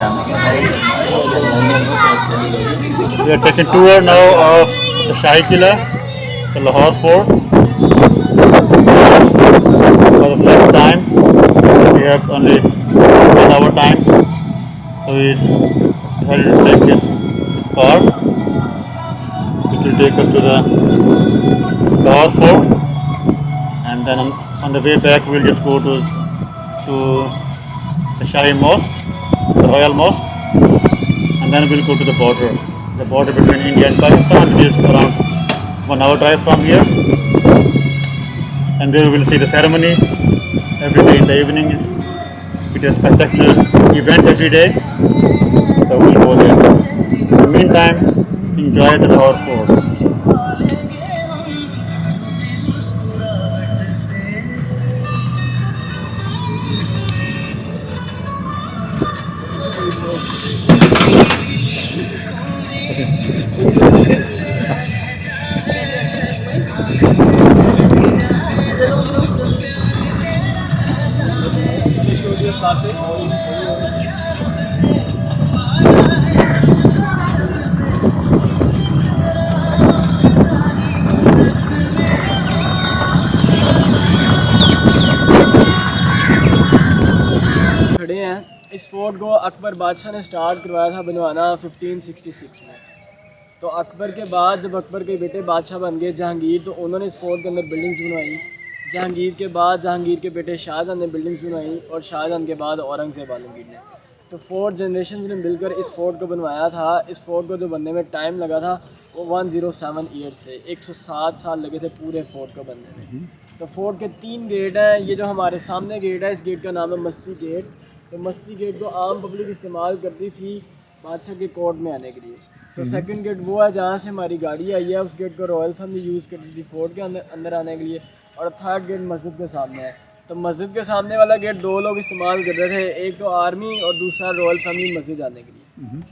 We are taking tour now of the Shahi Qila, the Lahore Fort. For the first time, we have only 1 hour time, so we decided to take this car. It will take us to the Lahore Fort, and then on the way back we'll just go to the Shahi Mosque, the Royal Mosque, and then we'll go to the border between India and Pakistan, which is around 1 hour drive from here. And there we will see the ceremony every day in the evening. It is a spectacular event every day, so we'll go there. In the meantime, enjoy the Lahore Fort. खड़े हैं। इस fort को अकबर बादशाह ने start करवाया था बनवाना 1566 में। तो अकबर के बाद जब अकबर के बेटे बादशाह बन गए जहांगीर, तो उन्होंने इस फोर्ट के अंदर बिल्डिंग्स बनवाई। जहांगीर के बाद जहांगीर के बेटे शाहजहां ने बिल्डिंग्स बनवाई, और शाहजहां के बाद औरंगज़ेब आलमगीर ने। तो 4 जनरेशन ने मिलकर इस फोर्ट को बनवाया था। इस फोर्ट को जो बनने में टाइम लगा था वो 107 ईयर्स से 107 साल लगे थे पूरे फोर्ट को बनने में। तो फोर्ट के 3 गेट हैं। ये जो हमारे सामने गेट है, इस गेट का नाम है मस्ती गेट। तो मस्ती गेट को आम पब्लिक इस्तेमाल करती थी बादशाह के कोर्ट में आने के लिए। तो सेकंड गेट वो है जहाँ से हमारी गाड़ी आई है, उस गेट को रॉयल फैमिली यूज़ करती थी फोर्ट के अंदर आने के लिए। और थर्ड गेट मस्जिद के सामने है। तो मस्जिद के सामने वाला गेट 2 लोग इस्तेमाल कर रहे थे, एक तो आर्मी और दूसरा रॉयल फैमिली मस्जिद आने के लिए।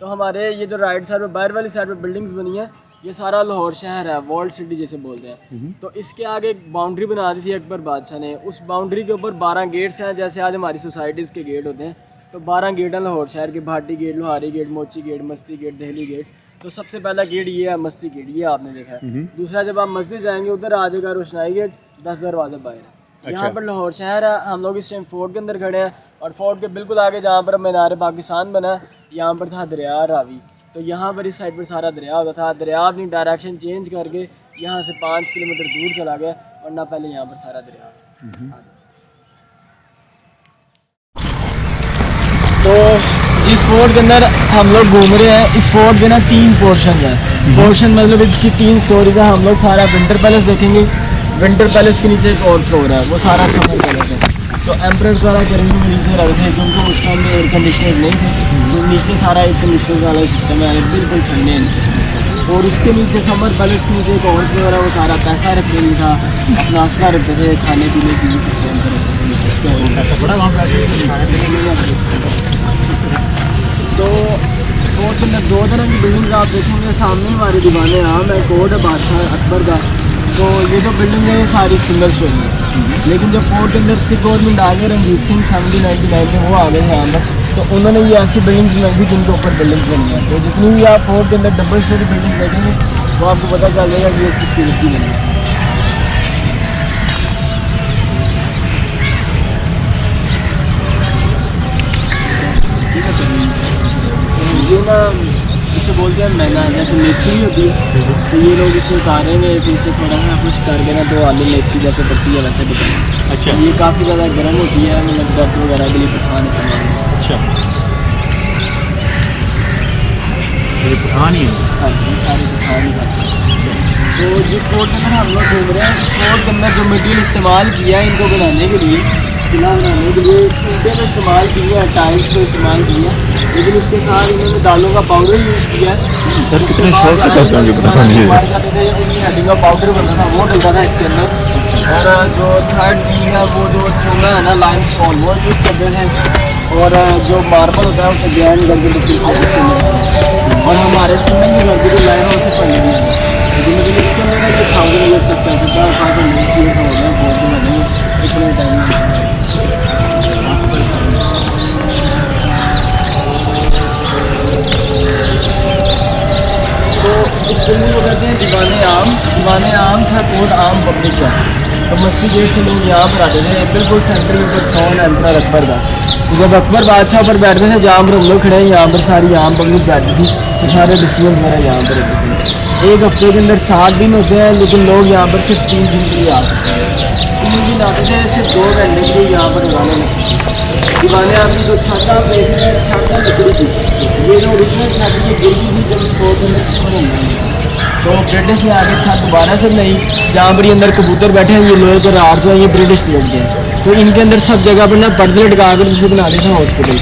तो हमारे ये जो राइट साइड पर बाहर वाली साइड पर बिल्डिंग्स बनी है, ये सारा लाहौर शहर है, वर्ल्ड सिटी जैसे बोलते हैं। तो इसके आगे एक बाउंड्री बना दी थी अकबर बादशाह ने। उस बाउंड्री के ऊपर 12 गेट्स हैं, जैसे आज हमारी सोसाइटीज़ के गेट होते हैं। तो 12 गेट हैं लाहौर शहर के, भाटी गेट, लोहारी गेट, मोची गेट, मस्ती गेट, दहली गेट। तो सबसे पहला गेट ये है मस्ती गेट, ये आपने देखा है। दूसरा जब आप मस्जिद जाएंगे उधर आ जाएगा रोशनाई गेट, 10 दरवाजे बाहर है। यहाँ पर लाहौर शहर है। हम लोग इस टाइम फोर्ट के अंदर खड़े हैं, और फोर्ट के बिल्कुल आगे जहाँ पर मीनार पाकिस्तान बना, यहाँ पर था दरिया रावी। तो यहाँ पर इस साइड पर सारा दरिया होता था। दरिया अपनी डायरेक्शन चेंज करके यहाँ से 5 किलोमीटर दूर चला गया, वरना पहले यहाँ पर सारा दरिया। तो जिस फोर्ट के अंदर हम लोग घूम रहे हैं, इस फोर्ट के ना 3 पोर्शन है। पोर्शन मतलब इसकी 3 स्टोरीज है। हम लोग सारा विंटर पैलेस देखेंगे। विंटर पैलेस के नीचे एक और फ्लोर है, वो सारा समर पैलेस है। तो एम्परर द्वारा गर्मी में नीचे रहते थे, क्योंकि उस टाइम में एयर कंडीशनर नहीं थे। तो नीचे सारा एयर कंडीशनर वाला सिस्टम है, बिल्कुल ठंडे नीचे। और उसके नीचे समर पैलेस के नीचे एक और फ्लोर है, वो सारा पैसा रखने नहीं था, अपना असला रखते थे, खाने पीने की तो फोर्ट के अंदर 2 तरह की बिल्डिंग आप देखेंगे। सामने हमारी दीवानें हैं, मैं कोर्ट है बादशाह अकबर का। तो ये जो बिल्डिंग है ये सारी सिंगल स्टोरी है। लेकिन जब फोर्ट के अंदर सिख गवर्नमेंट आ गए, रंजीत सिंह 1799 में वो आ गए यहाँ पर, तो उन्होंने ये ऐसी बिल्डिंग्स बनाई थी जिनके ऊपर बिल्डिंग्स बनी है। तो जितनी भी आप फोर्ट के अंदर डबल स्टोरी बिल्डिंग देखेंगे, वो आपको पता चल जाएगा कि ये सिख की बनी है। ये ना इसे बोलते हैं मैना, जैसे मेथी होती है। तो ये लोग इसे उतारेंगे, फिर इसे थोड़ा सा कुछ करके ना 2 आलू मेथी जैसे पकती है वैसे पकड़ेंगे। अच्छा, ये काफ़ी ज़्यादा गर्म होती है, मतलब दर्द वगैरह के लिए पकाने इस्तेमाल। अच्छा, ये पकान ही है। हाँ, ये सारे पकान ही खाते हैं। तो जिस फोर्ट के अंदर हम लोग घूम रहे हैं, इस फोर्ट के अंदर जो मटीरियल इस्तेमाल किया है इनको बनाने के लिए, किला बनाने के लिए ईंटें का इस्तेमाल किया है, टाइल्स को इस्तेमाल किया है। लेकिन उसके साथ इन्होंने दालों का पाउडर यूज़ किया है। सर कितने शौक से करते हैं उनकी हेडिंग का पाउडर बनता था, वो डलता था इसके अंदर। और जो थर्ड चीज़ है वो जो चूना है ना, लाइम स्टोन, वो यूज़ करते थे। और जो मार्बल होता है उसे ग्राइंड करके और हमारे सीमेंट की घर की लाइन है उसे पढ़ने की है। लेकिन इसके अंदर ये खाओगे ये सब चल सकता है, काफ़ी चीज़ हो गया बहुत बने इतने टाइम में। इस बिल्डिंग को कहते हैं दीवाने आम। दीवाने आम था कोड आम पब्लिक का। तो मस्ती गेट से लोग यहाँ पर आते थे, बिल्कुल सेंटर के ऊपर थ्रोन एम्परर अकबर का। तो जब अकबर बादशाह पर बैठते थे, जहाँ पर हम लोग खड़े हैं यहाँ पर सारी आम पब्लिक बैठती थी, तो सारे डिसीजन वगैरह यहाँ पर होते थे। एक हफ्ते के अंदर 7 दिन होते हैं, लेकिन लोग यहाँ पर सिर्फ 3 दिन के लिए आ सकते हैं। 3 दिन आते थे, सिर्फ 2 घंटे के लिए यहाँ पर उगाने लगते थे। दीवाने आम की जो छत आप देख रहे हैं, छत है लकड़ी की। ये जो ओरिजिनल छत ये गिर गई थी जब स्पोर्ट तो ब्रिटिश ने आके छत दोबारा से नहीं, जहाँ पर ये अंदर कबूतर बैठे हैं, ये लोहे के रार्स हैं, ये ब्रिटिश पीरियड के हैं। तो इनके अंदर सब जगह पर ना पर्दे लटका कर उसे बना देते हैं हॉस्पिटल।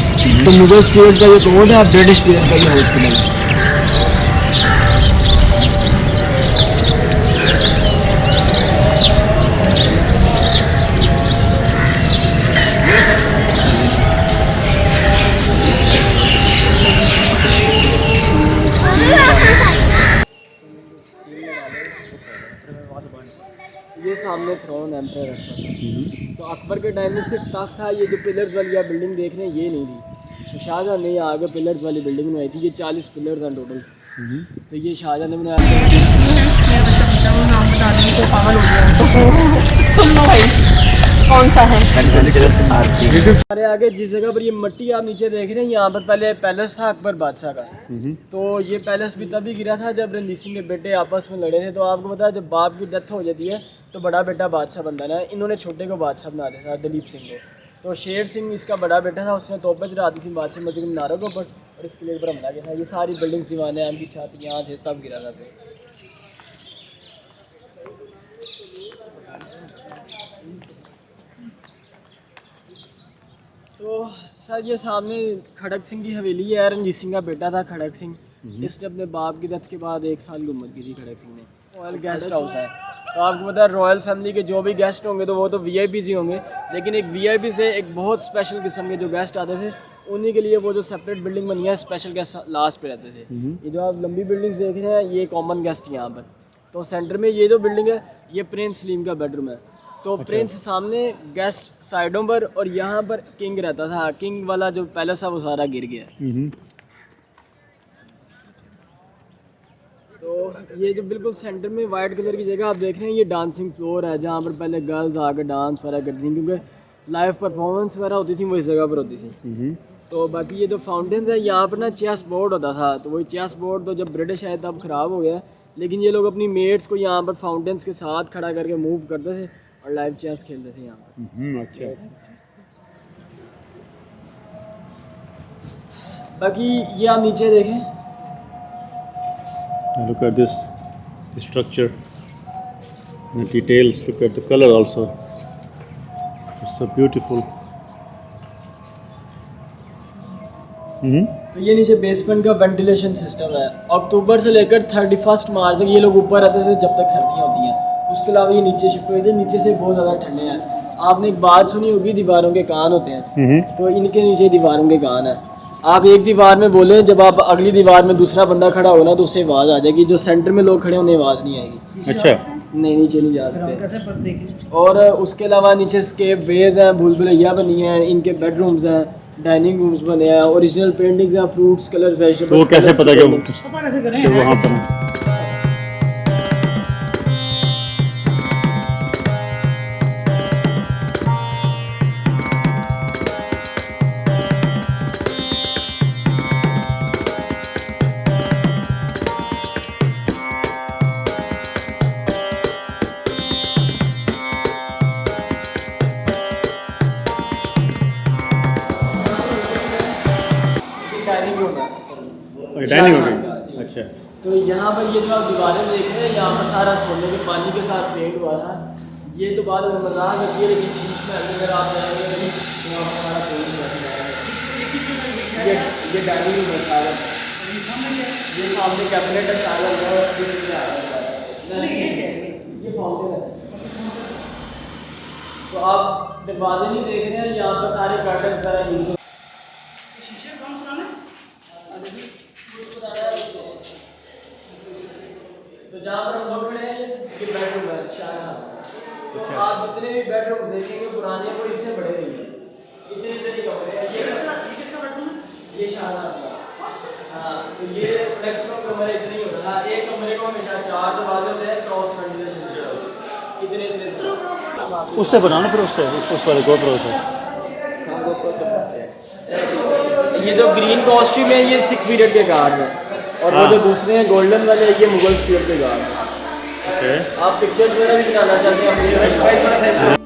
तो मुगल पीरियड का ये कोड है, ब्रिटिश पीरियड का ये हॉस्पिटल है। ये सामने थ्रोन एम्परर अकबर। तो अकबर के टाइम में सिर्फ तख्त था, ये जो पिलर्स वाली आप बिल्डिंग देख रहे हैं ये नहीं थी। तो शाहजहाँ ने यहाँ आगे पिलर्स वाली बिल्डिंग बनाई थी। ये 40 पिलर्स हैं टोटल। तो ये शाहजहाँ ने बनाया कौन सा है? हमारे आगे जिस जगह पर ये मिट्टी आप नीचे देख रहे हैं, यहाँ पर पहले पैलेस था अकबर बादशाह का। तो ये पैलेस भी तभी गिरा था जब रणजीत सिंह के बेटे आपस में लड़े थे। तो आपको पता है जब बाप की डेथ हो जाती है तो बड़ा बेटा बादशाह बनता है ना, इन्होंने छोटे को बादशाह बना दिया था, दलीप सिंह को। तो शेर सिंह इसका बड़ा बेटा था, उसने तोपें चढ़ा दी थी बादशाह मस्जिद मीनारों के ऊपर और इसके लिए पर हमला किया था। ये सारी बिल्डिंग्स दीवाने आम की छत यहाँ से तब गिरा था फिर। तो सर ये सामने खड़क सिंह की हवेली है, रणजीत सिंह का बेटा था खड़क सिंह। इसने अपने बाप की डेथ के बाद 1 साल की उम्र की थी खड़क सिंह ने। रॉयल गेस्ट हाउस है, तो आपको पता है रॉयल फैमिली के जो भी गेस्ट होंगे तो वो तो वीआईपीज़ ही होंगे, लेकिन एक वीआईपी से एक बहुत स्पेशल किस्म के जो गेस्ट आते थे उन्हीं के लिए वो जो सेपरेट बिल्डिंग बनी है, स्पेशल गेस्ट लास्ट पे रहते थे। ये जो आप लंबी बिल्डिंग्स देख रहे हैं ये कॉमन गेस्ट यहाँ पर। तो सेंटर में ये जो बिल्डिंग है ये प्रिंस सलीम का बेडरूम है। तो प्रिंस सामने, गेस्ट साइडों पर, और यहाँ पर किंग रहता था। किंग वाला जो पैलेस है वो सारा गिर गया। तो ये जो बिल्कुल सेंटर में वाइट कलर की जगह आप देख रहे हैं ये डांसिंग फ्लोर है, जहाँ पर पहले गर्ल्स आकर डांस वगैरह करती थी, क्योंकि लाइव परफॉर्मेंस वगैरह होती थी वो इस जगह पर होती थी। तो बाकी ये जो फाउंटेन्स है यहाँ पर ना चेस बोर्ड होता था, तो वही चेस बोर्ड तो जब ब्रिटिश आए तब ख़राब हो गया, लेकिन ये लोग अपनी मेट्स को यहाँ पर फाउंटेन्स के साथ खड़ा करके मूव करते थे और लाइव चेस खेलते थे यहाँ पर। अच्छा। बाकी ये आप नीचे देखें, Look at this structure, the details. Look at the color also. It's so beautiful. तो ये नीचे बेसमेंट का वेंटिलेशन सिस्टम है। अक्टूबर से लेकर 31 मार्च तक ये लोग ऊपर रहते थे जब तक सर्दियाँ होती हैं। उसके अलावा ये नीचे शिफ्ट हुए थे, नीचे से बहुत ज़्यादा ठंडे हैं। आपने एक बात सुनी होगी दीवारों के कान होते हैं, तो इनके नीचे दीवारों के कान है। आप एक दीवार में बोले, जब आप अगली दीवार में दूसरा बंदा खड़ा होगा ना तो उससे आवाज़ आ जाएगी, जो सेंटर में लोग खड़े उन्हें आवाज़ नहीं आएगी। अच्छा। नहीं, नीचे नहीं जा सकते। और उसके अलावा नीचे स्केप वेज हैं, भूल भुलैया बनी है, इनके बेडरूम्स हैं, डाइनिंग रूम्स बने हैं, ओरिजिनल पेंटिंग्स हैं, फ्रूट्स कलर्स वेजिटेबल्स। तो कैसे पता कि वहाँ पर डाइनिंग होगी? अच्छा। तो यहाँ पर ये जो आप दीवारें देख रहे हैं, यहाँ पर सारा सोने के पानी के साथ पेंट हुआ था। ये तो बाद में मजाक होती है, लेकिन शीश में अगर आप जाएंगे तो यहाँ पर सारा पेंट हुआ है। ये डाइनिंग रूम है सारा, ये सामने कैबिनेट है सारा, ये फाउंटेन है। तो आप दरवाजे नहीं देख रहे हैं, यहाँ पर सारे कर्टन वगैरह यूज। तो जहाँ पर हम लोग खड़े हैं ये बेडरूम है शाहजहाँ। तो आप जितने भी बेडरूम देखेंगे पुराने वो इससे बड़े नहीं है, इतने इतने कमरे हैं। ये शाहजहाँ का हाँ, तो ये मैक्सिमम कमरे इतने ही होता था। एक कमरे को हमेशा 4 दरवाजे होते हैं, क्रॉस वेंटिलेशन से इतने उससे बनाना फिर उससे उस वाले गोप्रो से। ये जो ग्रीन कॉस्ट्यूम है ये सिख पीरियड के गार्ड है, और वो जो दूसरे हैं गोल्डन वाले ये मुगल पीरियड के गार्ड है। ओके। आप पिक्चर्स वगैरह भी बनाना चाहते हैं अपनी?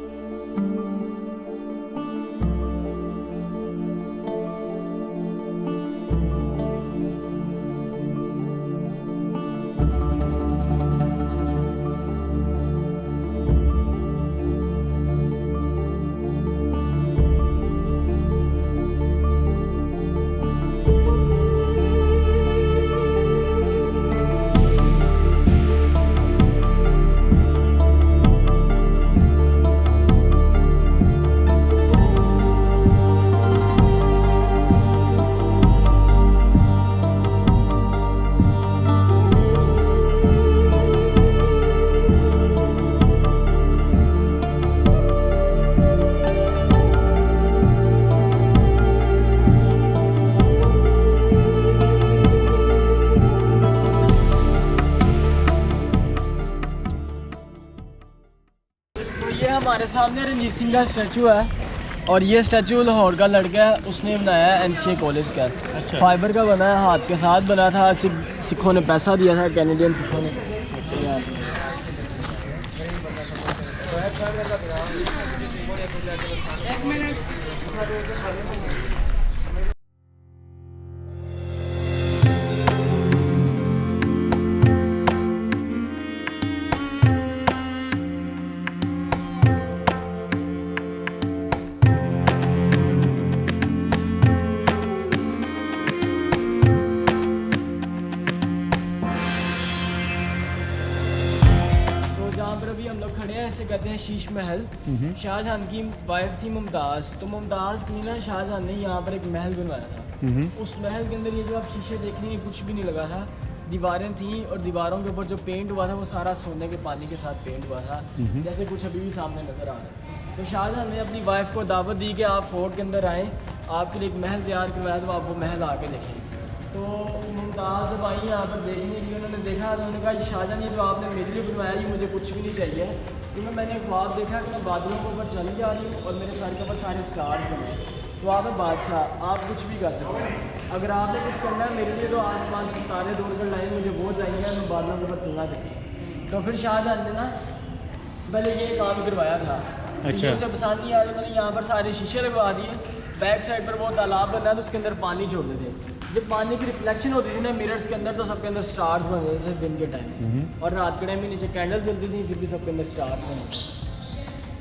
ये हमारे सामने रंजीत सिंह का स्टैचू है, और ये स्टैचू लाहौर का लड़का है, उसने बनाया है NCA कॉलेज का। अच्छा। फाइबर का बना है, हाथ के साथ बना था, सिखों ने पैसा दिया था, कैनेडियन सिखों ने। जहाँ पर अभी हम लोग खड़े हैं इसे कहते हैं शीश महल। शाहजहां की वाइफ थी मुमताज़, तो मुमताज़ की ना शाहजहां ने यहाँ पर एक महल बनवाया था। उस महल के अंदर ये जो आप शीशे देख रहे हैं कुछ भी नहीं लगा था, दीवारें थीं, और दीवारों के ऊपर जो पेंट हुआ था वो सारा सोने के पानी के साथ पेंट हुआ था, जैसे कुछ अभी भी सामने नज़र आ रहा है। तो शाहजहां ने अपनी वाइफ को दावत दी कि आप फोर्ट के अंदर आएँ, आपके लिए एक महल तैयार करवाया, तो आप वो महल आके देखें। तो मुमताज़ जब आई यहाँ पर देखने के लिए, उन्होंने देखा तो उन्होंने कहा शाहजहां ये जो आपने मेरे लिए बनवाया ये मुझे कुछ भी नहीं चाहिए, क्योंकि मैंने ख्वाब देखा कि मैं बादलों के ऊपर चली जा रही हूँ और मेरे सर के ऊपर सारे स्टार्स बने हैं। तो आप है बादशाह, आप कुछ भी कर सकते हैं, अगर आपने कुछ करना है मेरे लिए तो आसमान से तारे दौड़ कर लाए, मुझे वो चाहिए, मैं बादलों के ऊपर चलना चाहती हूँ। तो फिर शाहजहां ने ना पहले ये काम करवाया था। अच्छा। उसे पसंद नहीं आया, उन्होंने यहाँ पर सारे शीशे लगवा दिए, बैक साइड पर वो तालाब बना तो उसके अंदर पानी छोड़ते थे। जब पानी की रिफ्लेक्शन होती थी ना मिरर्स के अंदर, तो सबके अंदर स्टार्स बन जाते थे दिन के टाइम, और रात के टाइम में नीचे कैंडल जलती थी, फिर भी सबके अंदर स्टार्स बने।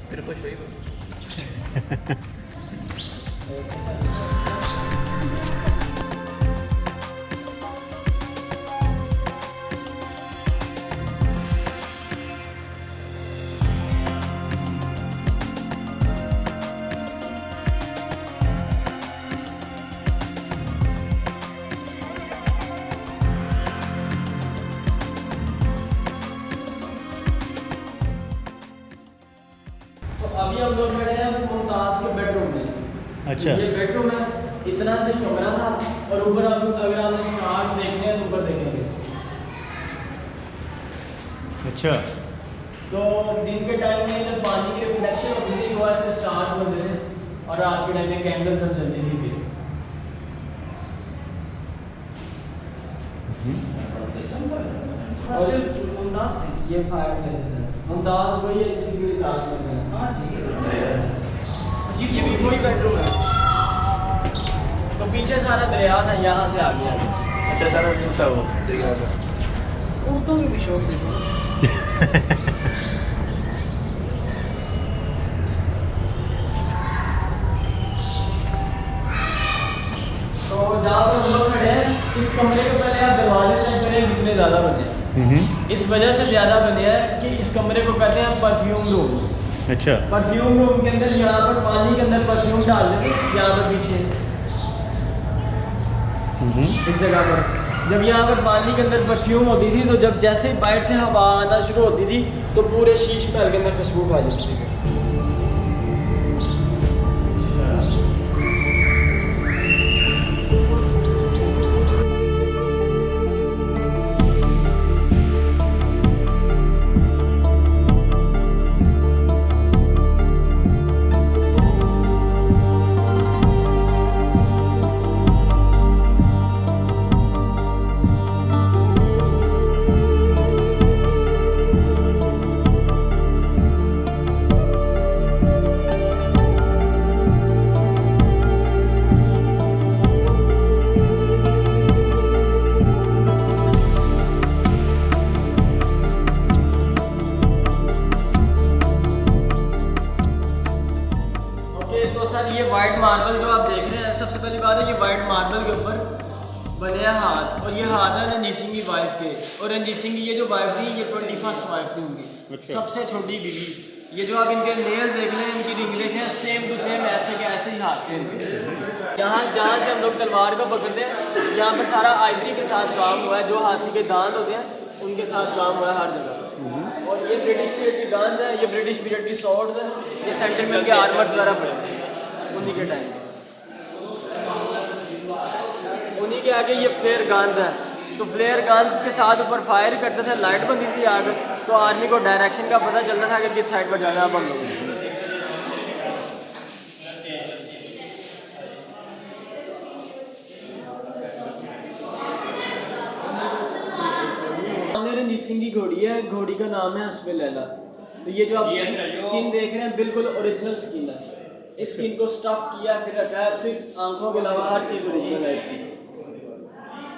फिर कुछ अभी हम लोग खड़े हैं मुमताज़ के बेडरूम में। अच्छा। ये बेडरूम है, इतना सही कमरा था, और ऊपर आप अगर आपने स्टार्स देखने हैं तो ऊपर देखेंगे। अच्छा। तो दिन के टाइम में जब पानी की रिफ्लेक्शन होती थी तो ऐसे स्टार्स बनते थे, और रात के टाइम में कैंडल सब जलती थी। फिर और मुमताज़ थी, ये फायर प्लेस है। मुमताज़ वही है जिसकी मेरी ताजमहल है। हाँ जी, ये भी वही बेडरूम है। तो पीछे सारा दरिया था, यहाँ से आ गया। अच्छा, सारा व्यू था वो दरिया का। उर्दू की भी शौक देखो। तो जहाँ पर हम लोग खड़े हैं, इस कमरे को पहले आप दरवाजे चेक करें कितने ज़्यादा बने हैं। इस वजह से ज़्यादा बने हैं कि इस कमरे को कहते हैं परफ्यूम रूम। अच्छा। परफ्यूम रूम के अंदर यहाँ पर पानी के अंदर परफ्यूम डाल देते, यहाँ पर पीछे इस जगह पर जब यहाँ पर पानी के अंदर परफ्यूम होती थी, तो जब जैसे ही बाहर से हवा आना शुरू होती थी तो पूरे शीश महल के अंदर खुशबू फैल जाती थी। बने हाथ, और ये हाथ है रणजीत सिंह की वाइफ के, और रणजीत सिंह की ये जो वाइफ थी ये 21st वाइफ थी उनकी, सबसे छोटी बीवी। ये जो आप इनके नेल्स देख रहे हैं, इनकी रिंग देख रहे हैं, सेम टू सेम ऐसे के ऐसे ही हाथ थे इनके। यहाँ जहाँ से हम लोग तलवार को पकड़ते हैं, यहाँ पर सारा आइवरी के साथ काम हुआ है, जो हाथी के दांत होते हैं उनके साथ काम हुआ है हर जगह। और ये ब्रिटिश पीरियड की गन्स है, ये ब्रिटिश पीरियड की स्वॉर्ड्स है, ये सेंटर में के आर्मर्स वगैरह पड़े उन्हीं के टाइम, उन्हीं के आगे ये फ्लेयर गन्स हैं। तो फ्लेयर गन्स के साथ ऊपर फायर करते थे, लाइट बनती थी आग, तो आर्मी को डायरेक्शन का पता चलता था कि किस साइड पर जाना है अब हम लोग। रणजीत सिंह की घोड़ी है, घोड़ी का नाम है हस्बे लैला। तो ये जो आप स्किन देख रहे हैं बिल्कुल ओरिजिनल स्किन है, इस स्किन को स्टफ किया फिर रखा है, सिर्फ आंखों के अलावा हर चीज़ ओरिजिनल है इसकी।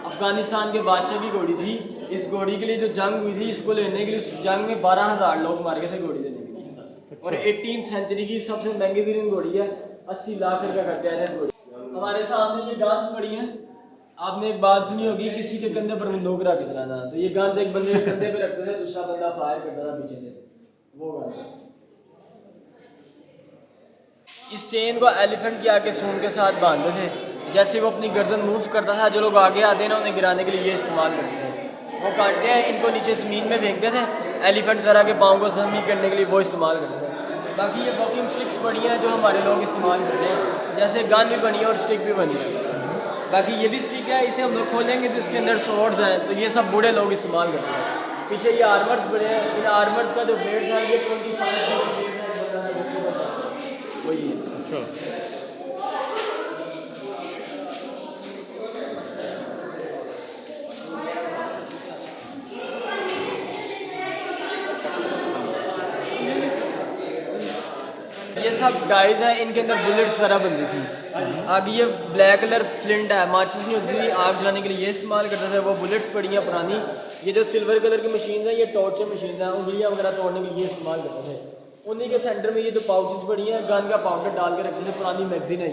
अफगानिस्तान के बादशाह की घोड़ी थी, इस घोड़ी के लिए जो जंग हुई थी, इसको लेने के लिए उस जंग में 12,000 लोग मार गए थे घोड़ी लेने के लिए। और 18th सेंचुरी की सबसे महंगी तरीन घोड़ी है, 80 लाख रुपये खर्चा है इस घोड़ी। हमारे सामने ये गन्स पड़ी हैं, आपने एक बात सुनी होगी, किसी के कंधे पर बंदूक रख के चलाना, तो ये गन्स एक बंदे के कंधे पे रखते थे, दूसरा बंदा फायर करता था पीछे से, वो गन। इस चेन को एलिफेंट के आगे सूंड के साथ बांधते थे, जैसे वो अपनी गर्दन मूव करता था, जो लोग आगे आते हैं ना उन्हें गिराने के लिए ये इस्तेमाल करते थे। वो काटते हैं, इनको नीचे ज़मीन में फेंकते थे, एलिफेंट्स वगैरह के पाँव को जख्मी करने के लिए वो इस्तेमाल करते थे। बाकी ये वॉकिंग स्टिक्स बड़ी हैं जो हमारे लोग इस्तेमाल करते हैं, जैसे गन भी बनी है और स्टिक भी बनी है। बाकी ये भी स्टिक है, इसे हम लोग खोलेंगे तो इसके अंदर स्वॉर्ड्स हैं, तो ये सब बूढ़े लोग इस्तेमाल करते हैं। पीछे ये आर्मर्स बड़े हैं, इन आर्मर्स का जो ब्लेड है ये 25 वही है। अच्छा, ये सब डाइज हैं, इनके अंदर बुलेट्स वगैरह बनती थी। अब ये ब्लैक कलर फ्लिंट है, माचिस नहीं होती थी, आग जलाने के लिए ये इस्तेमाल करते थे। वो बुलेट्स पड़ी हैं पुरानी। ये जो सिल्वर कलर की मशीन है, ये टॉर्चर मशीन है, उंगलियां वगैरह तोड़ने के लिए इस्तेमाल करते थे। उन्हीं के सेंटर में ये जो पाउचेस पड़ी हैं, गन का पाउडर डाल के रखते थे, पुरानी मैगजीन है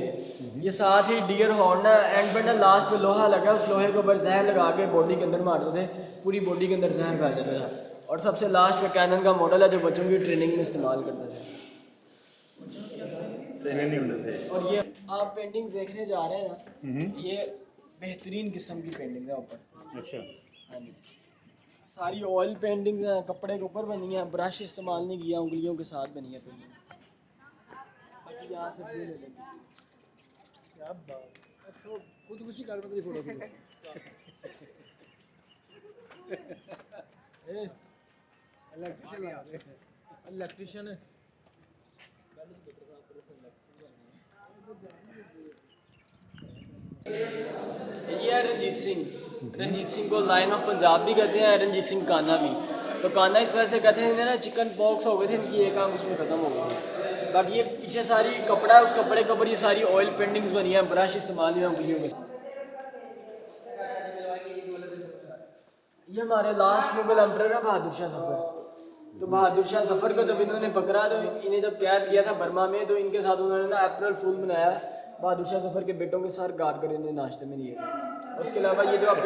ये। साथ ही डियर हॉर्न है, एंड पर ना लास्ट में लोहा लगा, उस लोहे के ऊपर जहर लगा के बॉडी के अंदर मारते थे, पूरी बॉडी के अंदर जहर फैल जाता था। और सबसे लास्ट में कैनन का मॉडल है जो बच्चों की ट्रेनिंग में इस्तेमाल करते थे। और ये आप पेंटिंग्स देखने जा रहे हैं ना, ये बेहतरीन किस्म की पेंटिंग है ऊपर। अच्छा, हाँ जी, सारी ऑयल पेंटिंग्स हैं, कपड़े के ऊपर बनी हैं, ब्रश इस्तेमाल नहीं किया, उंगलियों के साथ बनी है पेंटिंग। बाकी यहाँ से भी ले लेंगे। क्या बात, खुदकुशी कर रहा था फोटो इलेक्ट्रिशियन है। ये है रणजीत सिंह। रणजीत सिंह को लाइन ऑफ पंजाब भी कहते हैं, रणजीत सिंह कान्हा भी। तो कान्हा इस वजह से कहते हैं, इन्हें ना चिकन पॉक्स हो गए थे, इनकी एक आंख उसमें ख़त्म हो गई थी। बाकी ये पीछे सारी कपड़ा है, उस कपड़े के ऊपर ये सारी ऑयल पेंटिंग्स बनी हैं, ब्रश इस्तेमाल हुए उंगलियों के। ये हमारे लास्ट मुगल एम्परर है बहादुर शाह जफर। तो बहादुर शाह जफर को जब इन्होंने पकड़ा, तो इन्हें जब कैद किया था बर्मा में, तो इनके साथ उन्होंने ना अप्रैल फूल बनाया, बहादुर शाह जफर के बेटों के सर गाड़ कर इन्हें नाश्ते में लिए थे। उसके अलावा ये जो आप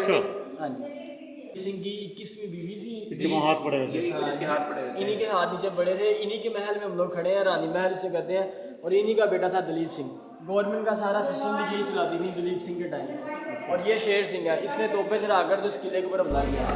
हाँ जी, सिंह की 21वीं बीवी थी, इसके हाथ पड़े हुए थे, इसके हाथ पड़े हुए थे, इन्हीं के हाथ नीचे बड़े थे। इन्हीं के महल में हम लोग खड़े हैं, रानी महल से कहते हैं। और इन्हीं का बेटा था दलीप सिंह। गवर्नमेंट का सारा सिस्टम भी यही चलाती थी दलीप सिंह के टाइम। और ये शेर सिंह है, इसने तोपे चढ़ा कर तो इस किले के ऊपर हमला किया।